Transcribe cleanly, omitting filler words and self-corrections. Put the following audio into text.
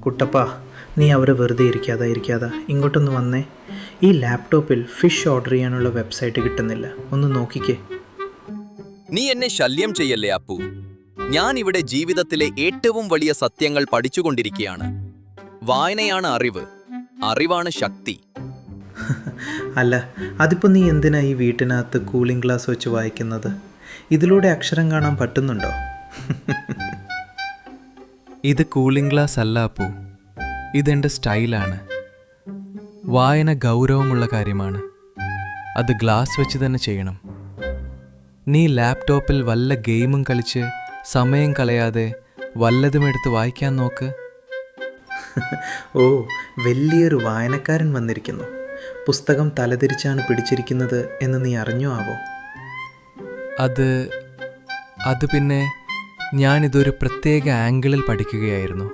കുട്ടപ്പാ, നീ അവിടെ വെറുതെ ഇരിക്കാതെ ഇങ്ങോട്ടൊന്ന് വന്നേ. ഈ ലാപ്ടോപ്പിൽ ഫിഷ് ഓർഡർ ചെയ്യാനുള്ള വെബ്സൈറ്റ് കിട്ടുന്നില്ല, ഒന്ന് നോക്കിക്കേ. നീ എന്നെ ശല്യം ചെയ്യല്ലേ അപ്പു. ഞാൻ ഇവിടെ ജീവിതത്തിലെ ഏറ്റവും വലിയ സത്യങ്ങൾ പഠിച്ചുകൊണ്ടിരിക്കുകയാണ്. വായനയാണ് അറിവ്, അറിവാണ് ശക്തി. അല്ല, അതിപ്പോൾ നീ എന്തിനാ ഈ വീട്ടിനകത്ത് കൂളിംഗ് ഗ്ലാസ് വെച്ച് വായിക്കുന്നത്? ഇതിലൂടെ അക്ഷരം കാണാൻ പറ്റുന്നുണ്ടോ? ഇത് കൂളിംഗ് ഗ്ലാസ് അല്ല അപ്പു, ഇതെൻ്റെ സ്റ്റൈലാണ്. വായന ഗൗരവമുള്ള കാര്യമാണ്, അത് ഗ്ലാസ് വെച്ച് തന്നെ ചെയ്യണം. നീ ലാപ്ടോപ്പിൽ വല്ല ഗെയിമും കളിച്ച് സമയം കളയാതെ വല്ലതുമെടുത്ത് വായിക്കാൻ നോക്ക്. ഓ, വലിയൊരു വായനക്കാരൻ വന്നിരിക്കുന്നു. പുസ്തകം തലതിരിച്ചാണ് പിടിച്ചിരിക്കുന്നത് എന്ന് നീ അറിഞ്ഞോ ആവോ? അത് പിന്നെ ഞാനിതൊരു പ്രത്യേക ആംഗിളിൽ പഠിക്കുകയായിരുന്നു.